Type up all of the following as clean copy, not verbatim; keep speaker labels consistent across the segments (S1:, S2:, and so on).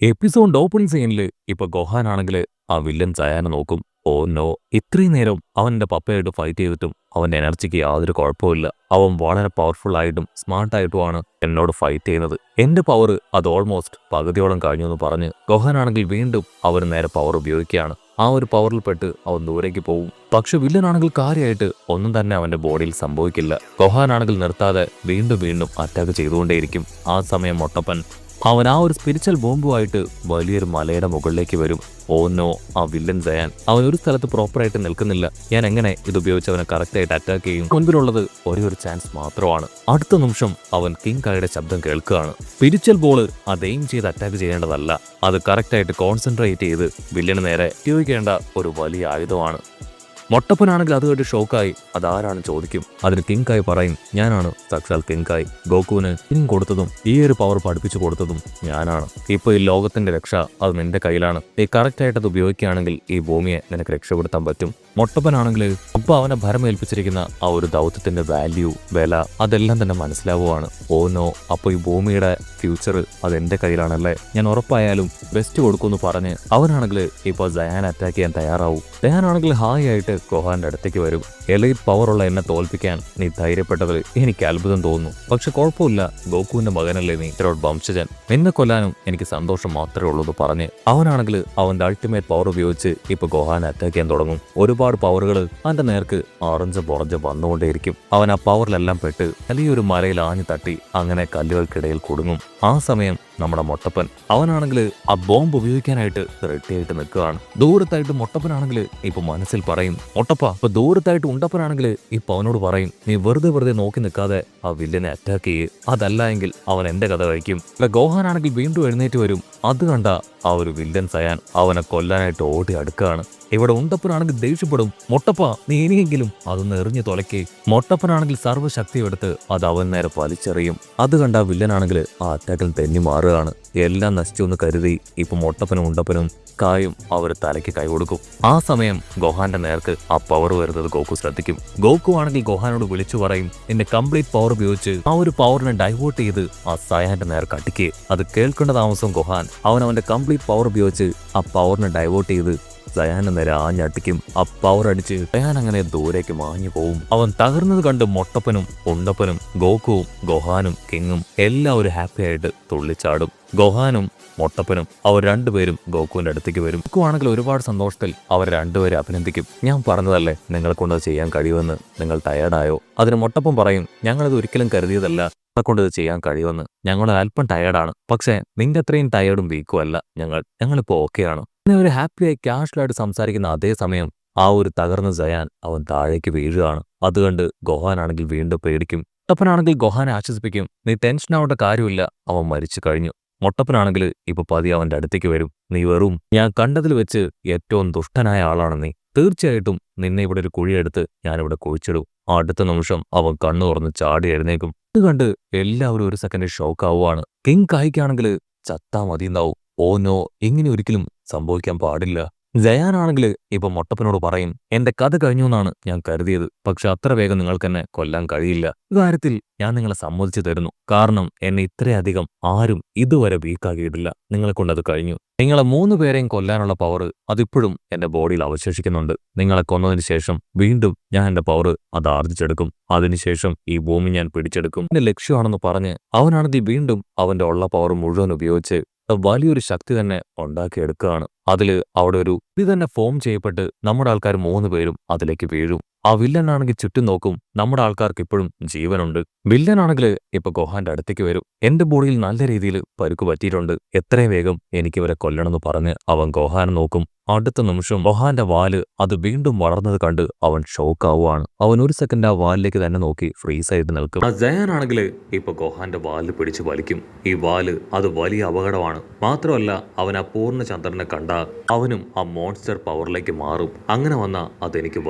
S1: Episode opening സീനില് ഇപ്പൊ ഗോഹാനാണെങ്കില് ആ villain സയാനെ നോക്കും. ഓ നോ, ഇത്രയും നേരം അവന്റെ പപ്പയായിട്ട് ഫൈറ്റ് ചെയ്തിട്ടും അവന്റെ എനർജിക്ക് യാതൊരു കുഴപ്പമില്ല. അവൻ വളരെ പവർഫുൾ ആയിട്ടും സ്മാർട്ടായിട്ടുമാണ് എന്നോട് ഫൈറ്റ് ചെയ്യുന്നത്. എന്റെ പവർ അത് ഓൾമോസ്റ്റ് പകുതിയോളം കഴിഞ്ഞു എന്ന് പറഞ്ഞ് ഗോഹാനാണെങ്കിൽ വീണ്ടും അവന് നേരെ പവർ ഉപയോഗിക്കുകയാണ്. ആ ഒരു പവറിൽ പെട്ട് അവൻ ദൂരേക്ക് പോകും. പക്ഷെ വില്ലനാണെങ്കിൽ കാര്യമായിട്ട് ഒന്നും തന്നെ അവന്റെ ബോഡിയിൽ സംഭവിക്കില്ല. ഗോഹാനാണെങ്കിൽ നിർത്താതെ വീണ്ടും വീണ്ടും അറ്റാക്ക് ചെയ്തുകൊണ്ടേയിരിക്കും. ആ സമയം മൊട്ടപ്പൻ അവൻ ആ ഒരു സ്പിരിച്വൽ ബോംബുമായിട്ട് വലിയൊരു മലയുടെ മുകളിലേക്ക് വരും. ഓ നോ, ആ വില്ലൻ സയാൻ അവൻ ഒരു സ്ഥലത്ത് പ്രോപ്പറായിട്ട് നിൽക്കുന്നില്ല. ഞാൻ എങ്ങനെ ഇതുപയോഗിച്ച് അവനെ കറക്റ്റായിട്ട് അറ്റാക്ക് ചെയ്യും? മുൻപിലുള്ളത് ഒരേ ഒരു ചാൻസ് മാത്രമാണ്. അടുത്ത നിമിഷം അവൻ കിങ് കായുടെ ശബ്ദം കേൾക്കുകയാണ്. സ്പിരിച്വൽ ബോള് അത് എയിം ചെയ്ത് അറ്റാക്ക് ചെയ്യേണ്ടതല്ല, അത് കറക്റ്റായിട്ട് കോൺസെൻട്രേറ്റ് ചെയ്ത് വില്ലന് നേരെ ഉപയോഗിക്കേണ്ട ഒരു വലിയ ആയുധമാണ്. മൊട്ടപ്പനാണെങ്കിൽ അത് കേട്ട് ഷോക്കായി. അതാരാണ് ചോദിക്കും. അതിന് കിങ് കായ് പറയും, ഞാനാണ് സാക്ഷാൽ കിങ് കായ്. ഗോകുവിന് കിങ് കൊടുത്തതും ഈ ഒരു പവർ പഠിപ്പിച്ചു കൊടുത്തതും ഞാനാണ്. ഇപ്പൊ ഈ ലോകത്തിന്റെ രക്ഷ അത് നിന്റെ കയ്യിലാണ്. നീ കറക്റ്റായിട്ട് അത് ഉപയോഗിക്കുകയാണെങ്കിൽ ഈ ഭൂമിയെ നിനക്ക് രക്ഷപ്പെടുത്താൻ പറ്റും. മൊട്ടപ്പനാണെങ്കിൽ അപ്പൊ അവനെ ഭരമേൽപ്പിച്ചിരിക്കുന്ന ആ ഒരു ദൗത്യത്തിന്റെ വാല്യൂ, വില അതെല്ലാം തന്നെ മനസ്സിലാവുകയാണ്. ഓ നോ, അപ്പൊ ഈ ഭൂമിയുടെ ഫ്യൂച്ചർ അത് എന്റെ കയ്യിലാണല്ലേ, ഞാൻ ഉറപ്പായാലും ബെസ്റ്റ് കൊടുക്കുമെന്ന് പറഞ്ഞ് അവനാണെങ്കിൽ ഇപ്പൊ സയാൻ അറ്റാക്ക് ചെയ്യാൻ തയ്യാറാവും. സയാനാണെങ്കിൽ ഹായ് ആയിട്ട് ഗോഹാന്റെ അടുത്തേക്ക് വരും. എലൈറ്റ് പവറുള്ള എന്നെ തോൽപ്പിക്കാൻ നീ ധൈര്യപ്പെട്ടതിൽ എനിക്ക് അത്ഭുതം തോന്നുന്നു. പക്ഷെ കുഴപ്പമില്ല, ഗോകുവിന്റെ മകനല്ലേ നീ, ഇത്രയോട് വംശജൻ, നിന്നെ കൊല്ലാനും എനിക്ക് സന്തോഷം മാത്രമേ ഉള്ളൂ എന്ന് പറഞ്ഞ് അവനാണെങ്കിൽ അവന്റെ അൾട്ടിമേറ്റ് പവർ ഉപയോഗിച്ച് ഇപ്പൊ ഗോഹാനെ അറ്റാക്ക് ചെയ്യാൻ തുടങ്ങും. ഒരുപാട് പവറുകൾ അവന്റെ നേർക്ക് ആറഞ്ച് പുറഞ്ച് വന്നുകൊണ്ടേയിരിക്കും. അവൻ ആ പവറിലെല്ലാം പെട്ട് വലിയൊരു മലയിൽ ആഞ്ഞു തട്ടി അങ്ങനെ കല്ലുകൾക്കിടയിൽ കുടുങ്ങും. ആ സമയം നമ്മുടെ മൊട്ടപ്പൻ അവനാണെങ്കിൽ ആ ബോംബ് ഉപയോഗിക്കാനായിട്ട് റെഡിയായിട്ട് നിൽക്കുകയാണ്. ദൂരത്തായിട്ട് മൊട്ടപ്പനാണെങ്കിൽ ഇപ്പൊ മനസ്സിൽ പറയും, മൊട്ടപ്പ ഇപ്പൊ ദൂരത്തായിട്ട് ഉണ്ടപ്പനാണെങ്കിൽ ഇപ്പൊ അവനോട് പറയും, നീ വെറുതെ നോക്കി നിൽക്കാതെ ആ വില്ലനെ അറ്റാക്ക് ചെയ്യ്, അതല്ല എങ്കിൽ അവൻ എന്റെ കഥ കഴിക്കും. ഗോഹാനാണെങ്കിൽ വീണ്ടും എഴുന്നേറ്റ് വരും. അത് കണ്ട ആ ഒരു വില്ലൻ സയാൻ അവനെ കൊല്ലാനായിട്ട് ഓടി അടുക്കുകയാണ്. ഇവിടെ ഉണ്ടപ്പനാണെങ്കിൽ ദേഷ്യപ്പെടും, മൊട്ടപ്പ നീ ഇനിയെങ്കിലും അതൊന്ന് എറിഞ്ഞു തൊലക്കേ. മൊട്ടപ്പനാണെങ്കിൽ സർവ്വശക്തി എടുത്ത് അത് അവൻ നേരെ വലിച്ചെറിയും. അത് കണ്ട വില്ലനാണെങ്കിൽ ആ അറ്റാക്കിൽ തെന്നി മാറുകയാണ്. എല്ലാം നശിച്ചൊന്ന് കരുതി ഇപ്പൊ മൊട്ടപ്പനും ഉണ്ടപ്പനും കായും അവർ തലയ്ക്ക് കൈ കൊടുക്കും. ആ സമയം ഗോഹാന്റെ നേർക്ക് ആ പവർ വരുന്നത് ഗോകു ശ്രദ്ധിക്കും. ഗോകു ആണെങ്കിൽ ഗോഹാനോട് വിളിച്ചു പറയും, നിന്റെ കംപ്ലീറ്റ് പവർ ഉപയോഗിച്ച് ആ ഒരു പവറിനെ ഡൈവേർട്ട് ചെയ്ത് ആ സയാന്റെ നേർക്ക് അടിക്കേ. അത് കേൾക്കേണ്ട താമസം ഗോഹാൻ അവന്റെ കംപ്ലീറ്റ് പവർ ഉപയോഗിച്ച് ആ പവറിനെ ഡൈവേർട്ട് ചെയ്ത് സയാന് നേരെ ആഞ്ഞടിക്കും. ആ പവർ അടിച്ച് സയാൻ അങ്ങനെ ദൂരേക്ക് മാഞ്ഞു പോവും. അവൻ തകർന്നത് കണ്ട് മൊട്ടപ്പനും ഉണ്ടപ്പനും ഗോകുവും ഗോഹാനും കിങ്ങും എല്ലാവരും ഹാപ്പി ആയിട്ട് തുള്ളിച്ചാടും. ഗോഹാനും മൊട്ടപ്പനും അവർ രണ്ടുപേരും ഗോകുവിന്റെ അടുത്തേക്ക് വരും. ഗോകു ആണെങ്കിൽ ഒരുപാട് സന്തോഷത്തിൽ അവർ രണ്ടുപേരും അഭിനന്ദിക്കും. ഞാൻ പറഞ്ഞതല്ലേ നിങ്ങളെ കൊണ്ട് ചെയ്യാൻ കഴിയുമെന്ന്, നിങ്ങൾ ടയേർഡായോ? അതിന് മൊട്ടപ്പൻ പറയും, ഞങ്ങളത് ഒരിക്കലും കരുതിയതല്ല, ഞങ്ങളെ കൊണ്ട് ഇത് ചെയ്യാൻ കഴിയുമെന്ന്. ഞങ്ങൾ അല്പം ടയേർഡാണ്, പക്ഷേ നിന്റെ അത്രയും ടയേർഡും വീക്കും അല്ല ഞങ്ങളിപ്പോ ഓക്കെയാണ്. പിന്നെ ഒരു ഹാപ്പിയായി കാഷ്വലായിട്ട് സംസാരിക്കുന്ന അതേ സമയം ആ ഒരു തകർന്ന സയാൻ അവൻ താഴേക്ക് വീഴുകയാണ്. അത് കണ്ട് ഗോഹാനാണെങ്കിൽ വീണ്ടും പേടിക്കും. മൊട്ടപ്പനാണെങ്കിൽ ഗോഹാനെ ആശ്വസിപ്പിക്കും, നീ ടെൻഷൻ ആവേണ്ട കാര്യമില്ല, അവൻ മരിച്ചു കഴിഞ്ഞു. മൊട്ടപ്പനാണെങ്കിൽ ഇപ്പൊ പതി അവന്റെ അടുത്തേക്ക് വരും. നീ വെറും ഞാൻ കണ്ടതിൽ വെച്ച് ഏറ്റവും ദുഷ്ടനായ ആളാണ് നീ. തീർച്ചയായിട്ടും നിന്നെ ഇവിടെ ഒരു കുഴിയെടുത്ത് ഞാനിവിടെ കുഴിച്ചിടും. അടുത്ത നിമിഷം അവൻ കണ്ണു തുറന്ന് ചാടി എഴുന്നേക്കും. ഇത് കണ്ട് എല്ലാവരും ഒരു സെക്കൻഡ് ഷോക്ക് ആവുകയാണ്. കിങ് കായ്ക്കാണെങ്കിൽ ചത്താ മതിയുണ്ടാവും. ഓ നോ, ഇങ്ങനെ ഒരിക്കലും സംഭവിക്കാൻ പാടില്ല. ജയാനാണെങ്കിൽ ഇപ്പൊ മൊട്ടപ്പനോട് പറയും, എന്റെ കഥ കഴിഞ്ഞു എന്നാണ് ഞാൻ കരുതിയത്, പക്ഷെ അത്ര വേഗം നിങ്ങൾക്ക് എന്നെ കൊല്ലാൻ കഴിയില്ല. ഇക്കാര്യത്തിൽ ഞാൻ നിങ്ങളെ സമ്മതിച്ചു തരുന്നു. കാരണം എന്നെ ഇത്രയധികം ആരും ഇതുവരെ വീക്കാക്കിയിട്ടില്ല. നിങ്ങളെ കൊണ്ടത് കഴിഞ്ഞു. നിങ്ങളെ 3 പേരെയും കൊല്ലാനുള്ള പവർ അതിപ്പോഴും എന്റെ ബോഡിയിൽ അവശേഷിക്കുന്നുണ്ട്. നിങ്ങളെ കൊന്നതിന് ശേഷം വീണ്ടും ഞാൻ എന്റെ പവർ അത് ആർജിച്ചെടുക്കും. അതിനുശേഷം ഈ ഭൂമി ഞാൻ പിടിച്ചെടുക്കും. എന്റെ ലക്ഷ്യമാണെന്ന് പറഞ്ഞ് അവനാണെങ്കിൽ വീണ്ടും അവന്റെ ഉള്ള പവർ മുഴുവൻ ഉപയോഗിച്ച് വലിയൊരു ശക്തി തന്നെ ഉണ്ടാക്കിയെടുക്കുകയാണ്. അതില് അവിടെ ഒരു ഇത് തന്നെ ഫോം ചെയ്യപ്പെട്ട് നമ്മുടെ ആൾക്കാർ 3 പേരും അതിലേക്ക് വീഴും. ആ വില്ലനാണെങ്കിൽ ചുറ്റും നോക്കും. നമ്മുടെ ആൾക്കാർക്ക് ഇപ്പോഴും ജീവനുണ്ട്. വില്ലനാണെങ്കിൽ ഇപ്പൊ ഗോഹാന്റെ അടുത്തേക്ക് വരും. എന്റെ ബോഡിയിൽ നല്ല രീതിയിൽ പരുക്ക് പറ്റിയിട്ടുണ്ട്, എത്രയും വേഗം എനിക്ക് ഇവരെ കൊല്ലണമെന്ന് പറഞ്ഞ് അവൻ ഗോഹാനെ നോക്കും. അടുത്ത നിമിഷം ഗോഹാന്റെ വാല് അത് വീണ്ടും വളർന്നത് കണ്ട് അവൻ ഷോക്ക് ആവുകയാണ്. അവൻ ഒരു സെക്കൻഡ് ആ വാലിലേക്ക് തന്നെ നോക്കി ഫ്രീസ് ആയിട്ട് നിൽക്കും. ആ ജയാനാണെങ്കിൽ ഇപ്പൊ ഗോഹാന്റെ വാല് പിടിച്ച് വലിക്കും. ഈ വാല് അത് വലിയ അപകടമാണ്. മാത്രമല്ല അവൻ ആ പൂർണ്ണചന്ദ്രനെ കണ്ട അവനും ആ മോൺസ്റ്റർ പവറിലേക്ക് മാറും. അങ്ങനെ വന്ന അതെനിക്ക്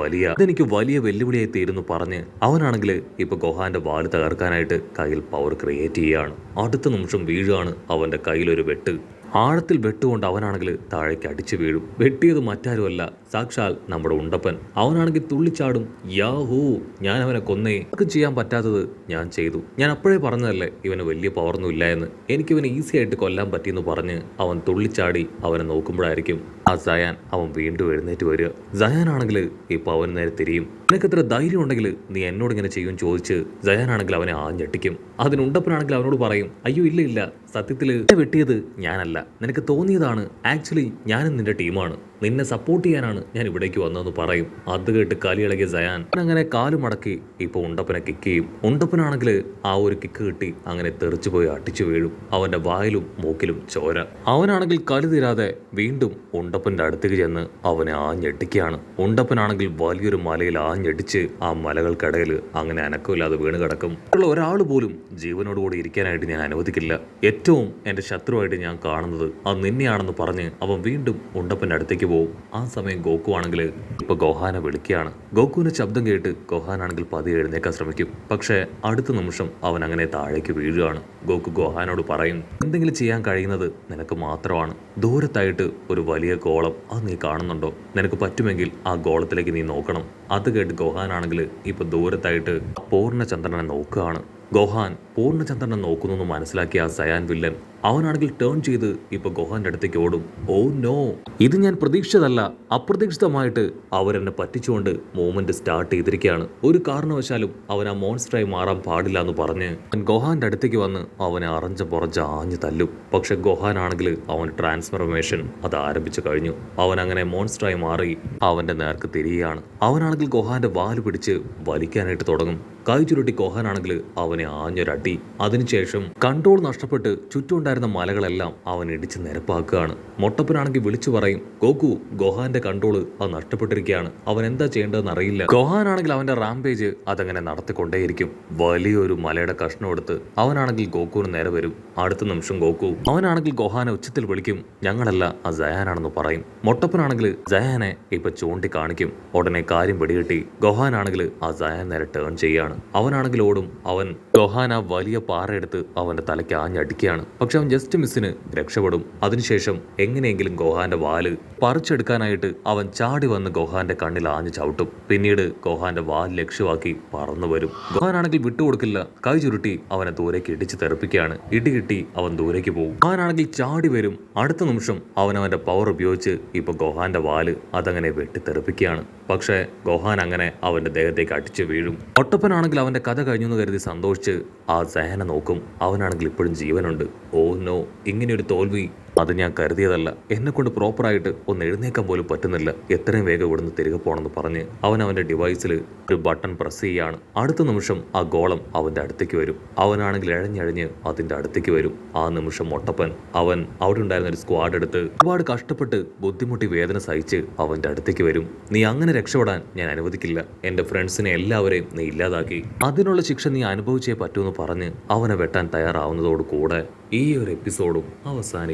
S1: വലിയ വെല്ലുവിളിയായി തീരുന്നു പറഞ്ഞ് അവനാണെങ്കിൽ ഇപ്പൊ ഗോഹാന്റെ വാല് തകർക്കാനായിട്ട് കയ്യിൽ പവർ ക്രിയേറ്റ് ചെയ്യുകയാണ്. അടുത്ത നിമിഷം വീഴുകയാണ് അവന്റെ കയ്യിലൊരു വെട്ട്. ആഴത്തിൽ വെട്ടുകൊണ്ട് അവനാണെങ്കിൽ താഴേക്ക് അടിച്ചു വീഴും. വെട്ടിയത് മറ്റാരുമല്ല സാക്ഷാൽ നമ്മുടെ ഉണ്ടപ്പൻ. അവനാണെങ്കിൽ തുള്ളിച്ചാടും. യാഹൂ, ഞാൻ അവനെ കൊന്നേ. ആർക്കും ചെയ്യാൻ പറ്റാത്തത് ഞാൻ ചെയ്തു. ഞാൻ അപ്പോഴേ പറഞ്ഞതല്ലേ ഇവന് വലിയ പവറൊന്നും ഇല്ല എന്ന്. എനിക്കിവനെ ഈസി ആയിട്ട് കൊല്ലാൻ പറ്റിയെന്ന് പറഞ്ഞ് അവൻ തുള്ളിച്ചാടി അവനെ നോക്കുമ്പോഴായിരിക്കും ആ സയാൻ അവൻ വീണ്ടും എഴുന്നേറ്റ് വരിക. സയാനാണെങ്കിൽ ഇപ്പൊ അവൻ നേരെ തിരിയും. നിനക്കെത്ര ധൈര്യം ഉണ്ടെങ്കിൽ നീ എന്നോട് ഇങ്ങനെ ചെയ്യും ചോദിച്ച് സയാനാണെങ്കിൽ അവനെ ആഞ്ഞെട്ടിക്കും. അതിനുണ്ടപ്പനാണെങ്കിൽ അവനോട് പറയും, അയ്യോ ഇല്ല ഇല്ല, സത്യത്തിൽ വെട്ടിയത് ഞാനല്ല, നിനക്ക് തോന്നിയതാണ്. ആക്ച്വലി ഞാനും നിന്റെ ടീമാണ്, നിന്നെ സപ്പോർട്ട് ചെയ്യാനാണ് ഞാൻ ഇവിടേക്ക് വന്നതെന്ന് പറയും. അത് കേട്ട് കലിയിളകിയ സയാൻ അങ്ങനെ കാല് മടക്കി ഇപ്പൊ ഉണ്ടപ്പനെ കിക്ക് ചെയ്യും. ഉണ്ടപ്പനാണെങ്കിൽ ആ ഒരു കിക്ക് കിട്ടി അങ്ങനെ തെറിച്ചു പോയി അടിച്ചു വീഴും. അവന്റെ വായിലും മൂക്കിലും ചോര. അവനാണെങ്കിൽ കലി തീരാതെ വീണ്ടും ഉണ്ടപ്പന്റെ അടുത്തേക്ക് ചെന്ന് അവനെ ആഞ്ഞെട്ടിക്കുകയാണ്. ഉണ്ടപ്പനാണെങ്കിൽ വലിയൊരു മലയിൽ ആഞ്ഞെടിച്ച് ആ മലകൾക്കിടയിൽ അങ്ങനെ അനക്കമില്ലാതെ വീണ് കിടക്കും. ഒരാൾ പോലും ജീവനോടുകൂടി ഇരിക്കാനായിട്ട് ഞാൻ അനുവദിക്കില്ല. ഏറ്റവും എന്റെ ശത്രുവായിട്ട് ഞാൻ കാണുന്നത് അത് നിന്നെയാണെന്ന് പറഞ്ഞ് അവൻ വീണ്ടും ഉണ്ടപ്പന്റെ അടുത്തേക്ക് പോകും. ആ സമയം ഗോക്കു ആണെങ്കിൽ ഇപ്പൊ ഗോഹാനെ വിളിക്കുകയാണ്. ഗോകുവിന്റെ ശബ്ദം കേട്ട് ഗോഹാനാണെങ്കിൽ പതിയെ എഴുന്നേക്കാൻ ശ്രമിക്കും. പക്ഷേ അടുത്ത നിമിഷം അവൻ അങ്ങനെ താഴേക്ക് വീഴുകയാണ്. ഗോക്കു ഗോഹാനോട് പറയും, എന്തെങ്കിലും ചെയ്യാൻ കഴിയുന്നത് നിനക്ക് മാത്രമാണ്. ദൂരത്തായിട്ട് ഒരു വലിയ ഗോളം അത് നീ കാണുന്നുണ്ടോ? നിനക്ക് പറ്റുമെങ്കിൽ ആ ഗോളത്തിലേക്ക് നീ നോക്കണം. അത് കേട്ട് ഗോഹാനാണെങ്കിൽ ഇപ്പൊ ദൂരത്തായിട്ട് പൂർണ്ണചന്ദ്രനെ നോക്കുകയാണ്. ഗോഹാൻ പൂർണ്ണചന്ദ്രനെ നോക്കുന്നു മനസ്സിലാക്കിയ ആ സയാൻ വില്ലൻ അവനാണെങ്കിൽ ടേൺ ചെയ്ത് ഇപ്പൊ ഗോഹാന്റെ അടുത്തേക്ക് ഓടും. ഓ നോ, ഇത് ഞാൻ പ്രതീക്ഷിച്ചതല്ല. അപ്രതീക്ഷിതമായിട്ട് അവരെന്നെ പറ്റിച്ചുകൊണ്ട് മൂവ്മെന്റ് സ്റ്റാർട്ട് ചെയ്തിരിക്കുകയാണ്. ഒരു കാരണവശാലും അവൻ ആ മോൺസ്റ്ററായി മാറാൻ പാടില്ല എന്ന് പറഞ്ഞ് ഗോഹാന്റെ അടുത്തേക്ക് വന്ന് അവനെ അറഞ്ച പുറഞ്ച ആഞ്ഞു തല്ലും. പക്ഷെ ഗോഹാൻ ആണെങ്കിൽ അവൻ ട്രാൻസ്ഫർമേഷൻ അത് ആരംഭിച്ചു കഴിഞ്ഞു. അവൻ അങ്ങനെ മോൺസ്റ്ററായി മാറി അവന്റെ നേർക്ക് തിരിയുകയാണ്. അവനാണെങ്കിൽ ഗോഹാന്റെ വാല് പിടിച്ച് വലിക്കാനായിട്ട് തുടങ്ങും. കൈ ചുരുട്ടി ഗോഹാനാണെങ്കിൽ അവനെ ആഞ്ഞൊരടി. അതിനുശേഷം കൺട്രോൾ നഷ്ടപ്പെട്ട് ചുറ്റുമുണ്ടായിരുന്ന മലകളെല്ലാം അവൻ ഇടിച്ച് നിരപ്പാക്കുകയാണ്. മൊട്ടപ്പനാണെങ്കിൽ വിളിച്ചു പറയും, ഗോകു, ഗോഹാന്റെ കൺട്രോൾ അത് നഷ്ടപ്പെട്ടിരിക്കുകയാണ്, അവൻ എന്താ ചെയ്യേണ്ടതെന്ന് അറിയില്ല. ഗോഹാനാണെങ്കിൽ അവന്റെ റാംപേജ് അതങ്ങനെ നടത്തിക്കൊണ്ടേയിരിക്കും. വലിയൊരു മലയുടെ കഷ്ണം എടുത്ത് അവനാണെങ്കിൽ ഗോകുവിന് നേരെ വരും. അടുത്ത നിമിഷം ഗോകു അവനാണെങ്കിൽ ഗോഹാനെ ഉച്ചത്തിൽ വിളിക്കും. ഞങ്ങളല്ല, ആ സയാനാണെന്ന് പറയും. മൊട്ടപ്പനാണെങ്കിൽ സയാനെ ഇപ്പൊ ചൂണ്ടി കാണിക്കും. ഉടനെ കാര്യം വെടികെട്ടി ഗോഹാനാണെങ്കിൽ ആ സയാൻ നേരെ ടേൺ ചെയ്യാണ്. അവനാണെങ്കിൽ ഓടും. അവൻ ഗോഹാൻ ആ വലിയ പാറ എടുത്ത് അവന്റെ തലയ്ക്ക് ആഞ്ഞടിക്കുകയാണ്. പക്ഷെ അവൻ ജസ്റ്റ് മിസ്സിന് രക്ഷപ്പെടും. അതിനുശേഷം എങ്ങനെയെങ്കിലും ഗോഹാന്റെ വാല് പറിച്ചെടുക്കാനായിട്ട് അവൻ ചാടി വന്ന് ഗോഹാന്റെ കണ്ണിൽ ആഞ്ഞു ചവിട്ടും. പിന്നീട് ഗോഹാന്റെ വാൽ ലക്ഷ്യമാക്കി പറന്നു വരും. ഗോഹാനാണെങ്കിൽ വിട്ടുകൊടുക്കില്ല. കൈ ചുരുട്ടി അവനെ ദൂരേക്ക് ഇടിച്ച് തെറിപ്പിക്കുകയാണ്. ഇടി കിട്ടി അവൻ ദൂരേക്ക് പോകും. ഗോഹാനാണെങ്കിൽ ചാടി വരും. അടുത്ത നിമിഷം അവന്റെ പവർ ഉപയോഗിച്ച് ഇപ്പൊ ഗോഹാന്റെ വാല് അതങ്ങനെ വെട്ടിത്തെറിപ്പിക്കുകയാണ്. പക്ഷേ ഗോഹാൻ അങ്ങനെ അവന്റെ ദേഹത്തേക്ക് അടിച്ചു വീഴും. ഒട്ടപ്പനാണെങ്കിൽ അവന്റെ കഥ കഴിഞ്ഞു എന്ന് കരുതി സന്തോഷിച്ച് ആ സഹന നോക്കും. അവനാണെങ്കിൽ ഇപ്പോഴും ജീവനുണ്ട്. ഓ നോ, ഇങ്ങനെയൊരു തോൽവി അത് ഞാൻ കരുതിയതല്ല. എന്നെ കൊണ്ട് പ്രോപ്പറായിട്ട് ഒന്ന് എഴുന്നേക്കാൻ പോലും പറ്റുന്നില്ല. എത്രയും വേഗം ഇവിടുന്ന് തിരികെ പോകണമെന്ന് പറഞ്ഞ് അവന്റെ ഡിവൈസിൽ ഒരു ബട്ടൺ പ്രസ് ചെയ്യാണ്. അടുത്ത നിമിഷം ആ ഗോളം അവന്റെ അടുത്തേക്ക് വരും. അവനാണെങ്കിൽ ഇഴഞ്ഞഴഞ്ഞ് അതിന്റെ അടുത്തേക്ക് വരും. ആ നിമിഷം മൊട്ടപ്പൻ അവൻ അവിടെ ഉണ്ടായിരുന്ന ഒരു സ്ക്വാഡ് എടുത്ത് ഒരുപാട് കഷ്ടപ്പെട്ട് ബുദ്ധിമുട്ടി വേദന സഹിച്ച് അവന്റെ അടുത്തേക്ക് വരും. നീ അങ്ങനെ രക്ഷപ്പെടാൻ ഞാൻ അനുവദിക്കില്ല. എന്റെ ഫ്രണ്ട്സിനെ എല്ലാവരെയും നീ ഇല്ലാതാക്കി, അതിനുള്ള ശിക്ഷ നീ അനുഭവിച്ചേ പറ്റൂന്ന് പറഞ്ഞ് അവനെ വെട്ടാൻ തയ്യാറാവുന്നതോട് കൂടെ ഈ ഒരു എപ്പിസോഡും അവസാനിക്കും.